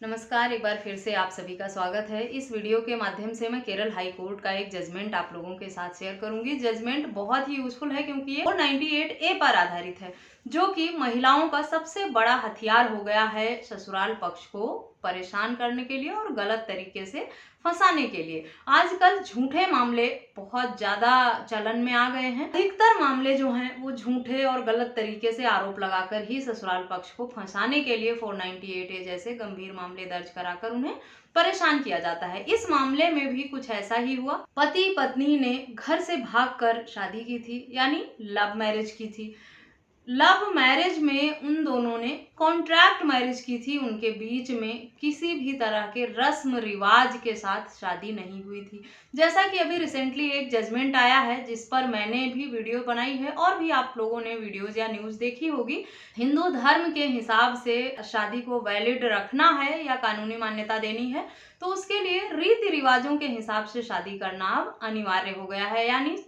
नमस्कार, एक बार फिर से आप सभी का स्वागत है। इस वीडियो के माध्यम से मैं केरल हाई कोर्ट का एक जजमेंट आप लोगों के साथ शेयर करूंगी। जजमेंट बहुत ही यूजफुल है क्योंकि ये 498A पर आधारित है, जो कि महिलाओं का सबसे बड़ा हथियार हो गया है ससुराल पक्ष को परेशान करने के लिए और गलत तरीके से फंसाने के लिए। आजकल झूठे मामले बहुत ज्यादा चलन में आ गए हैं। अधिकतर मामले जो हैं वो झूठे और गलत तरीके से आरोप लगाकर ही ससुराल पक्ष को फंसाने के लिए 498A जैसे गंभीर मामले दर्ज कराकर उन्हें परेशान किया जाता है। इस मामले में भी कुछ ऐसा ही हुआ। पति पत्नी ने घर से भागकर शादी की थी, यानी लव मैरिज की थी। लव मैरिज में उन दोनों ने कॉन्ट्रैक्ट मैरिज की थी। उनके बीच में किसी भी तरह के रस्म रिवाज के साथ शादी नहीं हुई थी। जैसा कि अभी रिसेंटली एक जजमेंट आया है जिस पर मैंने भी वीडियो बनाई है और भी आप लोगों ने वीडियोज या न्यूज देखी होगी। हिंदू धर्म के हिसाब से शादी को वैलिड रखना है या कानूनी मान्यता देनी है तो उसके लिए रीति रिवाजों के हिसाब से शादी करना अब अनिवार्य हो गया है, यानी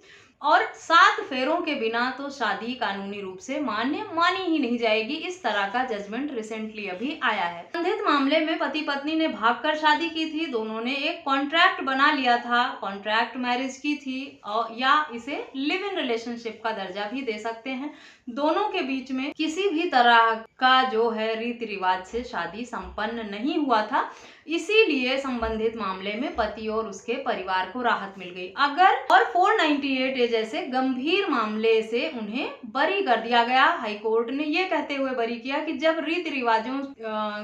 और 7 फेरों के बिना तो शादी कानूनी रूप से मान्य मानी ही नहीं जाएगी। इस तरह का जजमेंट रिसेंटली अभी आया है। संबंधित मामले में पति पत्नी ने भागकर शादी की थी। दोनों ने एक कॉन्ट्रैक्ट बना लिया था, कॉन्ट्रैक्ट मैरिज की थी और या इसे लिव इन रिलेशनशिप का दर्जा भी दे सकते हैं। दोनों के बीच में किसी भी तरह का जो है रीति रिवाज से शादी संपन्न नहीं हुआ था। इसीलिए संबंधित मामले में पति और उसके परिवार को राहत मिल गई। अगर और 498A जैसे गंभीर मामले से उन्हें बरी कर दिया गया। हाई कोर्ट ने ये कहते हुए बरी किया कि जब रीति रिवाजों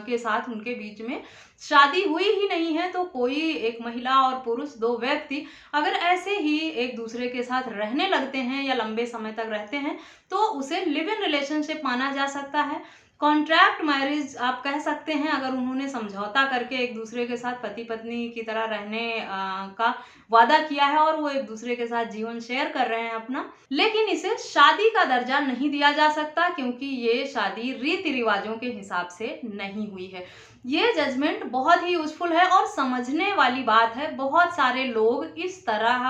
के साथ उनके बीच में शादी हुई ही नहीं है तो कोई एक महिला और पुरुष, 2 व्यक्ति अगर ऐसे ही एक दूसरे के साथ रहने लगते हैं या लंबे समय तक रहते हैं तो उसे लिव इन रिलेशनशिप माना जा सकता है। कॉन्ट्रैक्ट मैरिज आप कह सकते हैं अगर उन्होंने समझौता करके एक दूसरे के साथ पति पत्नी की तरह रहने का वादा किया है और वो एक दूसरे के साथ जीवन शेयर कर रहे हैं अपना। लेकिन इसे शादी का दर्जा नहीं दिया जा सकता क्योंकि ये शादी रीति रिवाजों के हिसाब से नहीं हुई है। ये जजमेंट बहुत ही यूजफुल है और समझने वाली बात है। बहुत सारे लोग इस तरह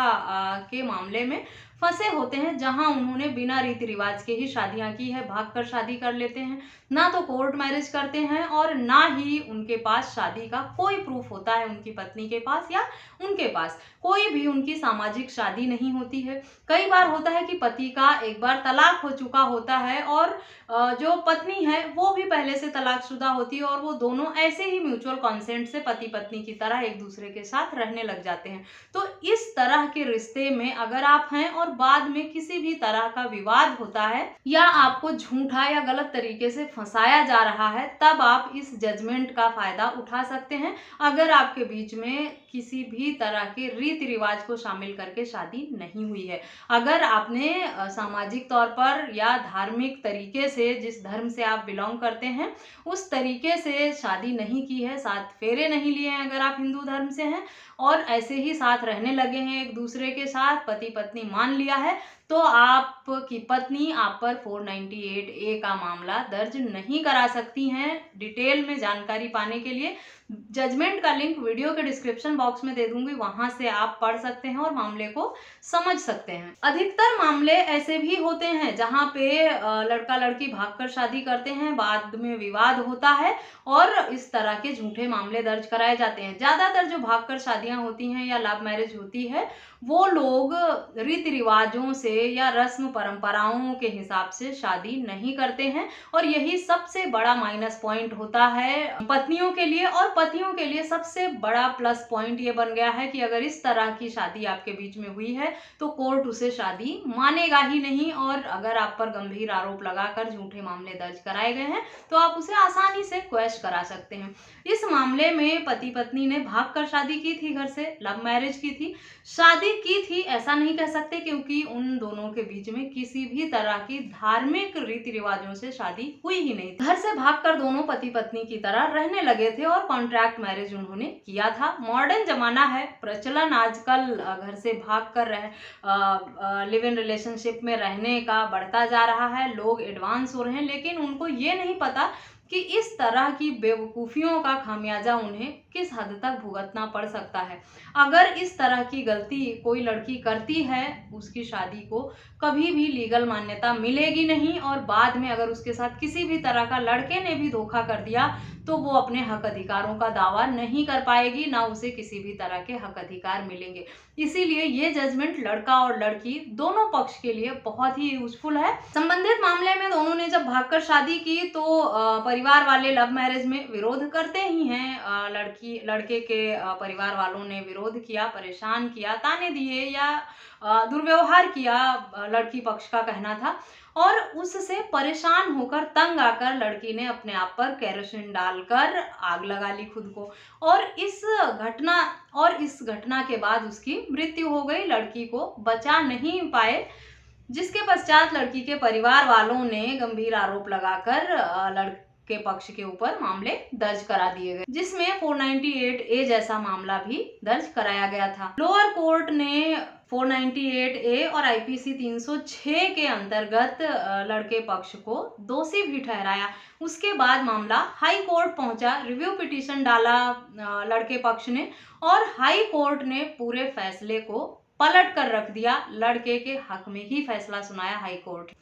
के मामले में फंसे होते हैं जहां उन्होंने बिना रीति रिवाज के ही शादियां की है, भागकर शादी कर लेते हैं, ना तो कोर्ट मैरिज करते हैं और ना ही उनके पास शादी का कोई प्रूफ होता है। उनकी पत्नी के पास या उनके पास कोई भी उनकी सामाजिक शादी नहीं होती है। कई बार होता है कि पति का एक बार तलाक हो चुका होता है और जो पत्नी है वो भी पहले से तलाकशुदा होती है और वो दोनों ऐसे ही म्यूचुअल कॉन्सेंट से पति पत्नी की तरह एक दूसरे के साथ रहने लग जाते हैं। तो इस तरह के रिश्ते में अगर आप हैं और बाद में किसी भी तरह का विवाद होता है या आपको झूठा या गलत तरीके से फंसाया जा रहा है, तब आप इस जजमेंट का फायदा उठा सकते हैं। अगर आपके बीच में किसी भी तरह के रीति रिवाज को शामिल करके शादी नहीं हुई है, अगर आपने सामाजिक तौर पर या धार्मिक तरीके से, जिस धर्म से आप बिलोंग करते हैं उस तरीके से शादी नहीं की है, 7 फेरे नहीं लिए हैं अगर आप हिंदू धर्म से हैं और ऐसे ही साथ रहने लगे हैं एक दूसरे के साथ, पति पत्नी मान लिया है, तो आपकी पत्नी आप पर 498A का मामला दर्ज नहीं करा सकती हैं। डिटेल में जानकारी पाने के लिए जजमेंट का लिंक वीडियो के डिस्क्रिप्शन बॉक्स में दे दूंगी, वहां से आप पढ़ सकते हैं और मामले को समझ सकते हैं। अधिकतर मामले ऐसे भी होते हैं जहां पे लड़का लड़की भागकर शादी करते हैं, बाद में विवाद होता है और इस तरह के झूठे मामले दर्ज कराए जाते हैं। ज्यादातर जो भागकर शादियां होती हैं या लव मैरिज होती है वो लोग रीति रिवाजों से या रस्म परंपराओं के हिसाब से शादी नहीं करते हैं और यही सबसे बड़ा माइनस पॉइंट होता है पत्नियों के लिए। और पतियों के लिए सबसे बड़ा प्लस पॉइंट ये बन गया है कि अगर इस तरह की शादी आपके बीच में हुई है तो कोर्ट उसे शादी मानेगा ही नहीं और अगर आप पर गंभीर आरोप लगाकर झूठे मामले दर्ज कराए गए हैं तो आप उसे आसानी से क्वेश करा सकते हैं। इस मामले में पति पत्नी ने भागकर शादी की थी, घर से लव मैरिज की थी, शादी की थी ऐसा नहीं कह सकते क्योंकि उन दोनों के बीच में किसी भी तरह की धार्मिक रीति रिवाजों से शादी हुई ही नहीं। घर से भागकर दोनों पति पत्नी की तरह रहने लगे थे और कॉन्ट्रैक्ट मैरिज उन्होंने किया था। मॉडर्न जमाना है, प्रचलन आजकल घर से भागकर लिव इन रिलेशनशिप में रहने का बढ़ता जा रहा है। लोग एडवांस हो रहे हैं लेकिन उनको ये नहीं पता कि इस तरह की बेवकूफ़ियों का खामियाजा उन्हें किस हद तक भुगतना पड़ सकता है। अगर इस तरह की गलती कोई लड़की करती है उसकी शादी को कभी भी लीगल मान्यता मिलेगी नहीं और बाद में अगर उसके साथ किसी भी तरह का लड़के ने भी धोखा कर दिया तो वो अपने हक अधिकारों का दावा नहीं कर पाएगी, ना उसे किसी भी तरह के हक अधिकार मिलेंगे। इसीलिए ये जजमेंट लड़का और लड़की दोनों पक्ष के लिए बहुत ही यूजफुल है। संबंधित मामले में दोनों ने जब भागकर शादी की तो परिवार वाले लव मैरिज में विरोध करते ही हैं। लड़के के परिवार वालों ने विरोध किया, परेशान किया, ताने दिए या दुर्व्यवहार किया, लड़की पक्ष का कहना था। और उससे परेशान होकर, तंग आकर लड़की ने अपने आप पर केरोसिन डालकर आग लगा ली खुद को, और इस घटना के बाद उसकी मृत्यु हो गई। लड़की को बचा नहीं पाए, जिसके पश्चात लड़की के परिवार वालों ने गंभीर आरोप लगाकर लड़के पक्ष के ऊपर मामले दर्ज करा दिए गए, जिसमें 498A जैसा मामला भी दर्ज कराया गया था। लोअर कोर्ट ने 498A और IPC 306 के अंतर्गत लड़के पक्ष को दोषी भी ठहराया। उसके बाद मामला हाई कोर्ट पहुंचा, रिव्यू पिटीशन डाला लड़के पक्ष ने, और हाई कोर्ट ने पूरे फैसले को पलट कर रख दिया। लड़के के हक में ही फैसला सुनाया हाई कोर्ट।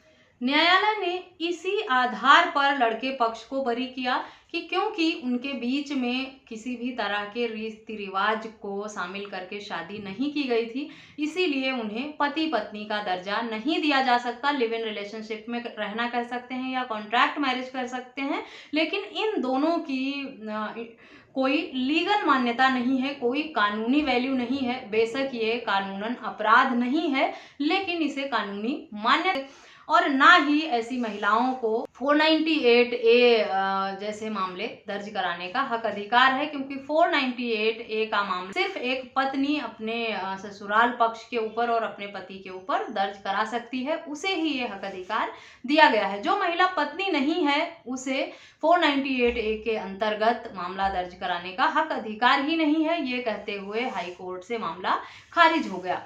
न्यायालय ने इसी आधार पर लड़के पक्ष को बरी किया कि क्योंकि उनके बीच में किसी भी तरह के रीति रिवाज को शामिल करके शादी नहीं की गई थी, इसीलिए उन्हें पति पत्नी का दर्जा नहीं दिया जा सकता। लिव इन रिलेशनशिप में रहना कह सकते हैं या कॉन्ट्रैक्ट मैरिज कर सकते हैं, लेकिन इन दोनों की कोई लीगल मान्यता नहीं है, कोई कानूनी वैल्यू नहीं है। बेशक ये कानूनन अपराध नहीं है, लेकिन इसे कानूनी मान्यता, और ना ही ऐसी महिलाओं को 498A जैसे मामले दर्ज कराने का हक अधिकार है, क्योंकि 498A का मामला सिर्फ एक पत्नी अपने ससुराल पक्ष के ऊपर और अपने पति के ऊपर दर्ज करा सकती है, उसे ही ये हक अधिकार दिया गया है। जो महिला पत्नी नहीं है उसे 498A के अंतर्गत मामला दर्ज कराने का हक अधिकार ही नहीं है, ये कहते हुए हाई कोर्ट से मामला खारिज हो गया।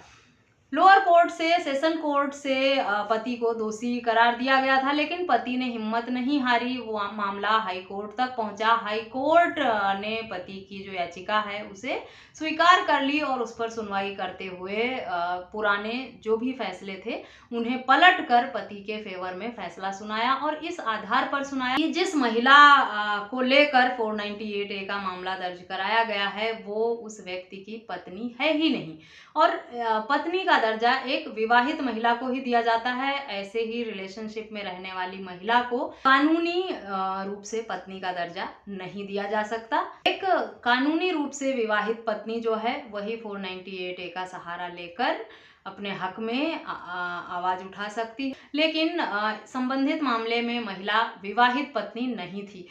लोअर कोर्ट से, सेशन कोर्ट से पति को दोषी करार दिया गया था, लेकिन पति ने हिम्मत नहीं हारी, वो मामला हाई कोर्ट तक पहुंचा। हाई कोर्ट ने पति की जो याचिका है उसे स्वीकार कर ली और उस पर सुनवाई करते हुए पुराने जो भी फैसले थे उन्हें पलट कर पति के फेवर में फैसला सुनाया, और इस आधार पर सुनाया कि जिस महिला को लेकर 498A का मामला दर्ज कराया गया है वो उस व्यक्ति की पत्नी है ही नहीं, और पत्नी का दर्जा एक विवाहित महिला को ही दिया जाता है। ऐसे ही रिलेशनशिप में रहने वाली महिला को कानूनी रूप से पत्नी का दर्जा नहीं दिया जा सकता। एक कानूनी रूप से विवाहित पत्नी जो है वही 498A का सहारा लेकर अपने हक में आवाज उठा सकती, लेकिन संबंधित मामले में महिला विवाहित पत्नी नहीं थी।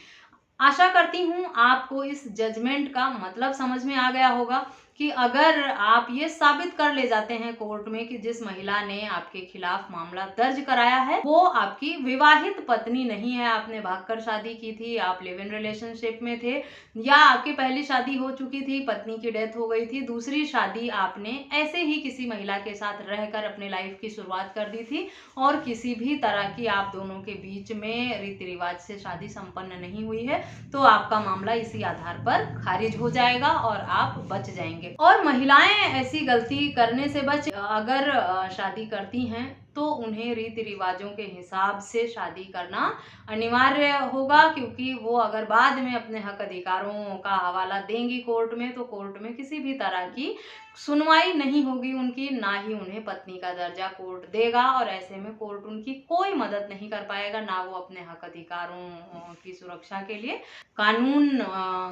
आशा करती हूँ आपको इस जजमेंट का मतलब समझ में आ गया होगा कि अगर आप ये साबित कर ले जाते हैं कोर्ट में कि जिस महिला ने आपके खिलाफ मामला दर्ज कराया है वो आपकी विवाहित पत्नी नहीं है, आपने भागकर शादी की थी, आप लिव इन रिलेशनशिप में थे, या आपकी पहली शादी हो चुकी थी, पत्नी की डेथ हो गई थी, दूसरी शादी आपने ऐसे ही किसी महिला के साथ रहकर अपने लाइफ की शुरुआत कर दी थी, और किसी भी तरह की आप दोनों के बीच में रीति रिवाज से शादी संपन्न नहीं हुई है, तो आपका मामला इसी आधार पर खारिज हो जाएगा और आप बच जाएंगे। और महिलाएं ऐसी गलती करने से बच, अगर शादी करती हैं तो उन्हें रीति रिवाजों के हिसाब से शादी करना अनिवार्य होगा, क्योंकि वो अगर बाद में अपने हक अधिकारों का हवाला देंगी कोर्ट में तो कोर्ट में किसी भी तरह की सुनवाई नहीं होगी उनकी, ना ही उन्हें पत्नी का दर्जा कोर्ट देगा, और ऐसे में कोर्ट उनकी कोई मदद नहीं कर पाएगा, ना वो अपने हक अधिकारों की सुरक्षा के लिए कानून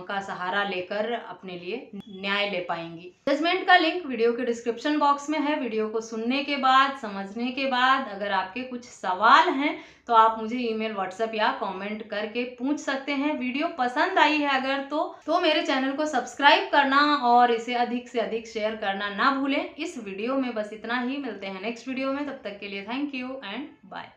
का सहारा लेकर अपने लिए न्याय ले पाएंगी। जजमेंट का लिंक वीडियो के डिस्क्रिप्शन बॉक्स में है। वीडियो को सुनने के बाद, समझने के बाद अगर आपके कुछ सवाल हैं तो आप मुझे ईमेल, व्हाट्सएप या कमेंट करके पूछ सकते हैं। वीडियो पसंद आई है अगर तो मेरे चैनल को सब्सक्राइब करना और इसे अधिक से अधिक शेयर करना ना भूलें। इस वीडियो में बस इतना ही, मिलते हैं नेक्स्ट वीडियो में, तब तक के लिए थैंक यू एंड बाय।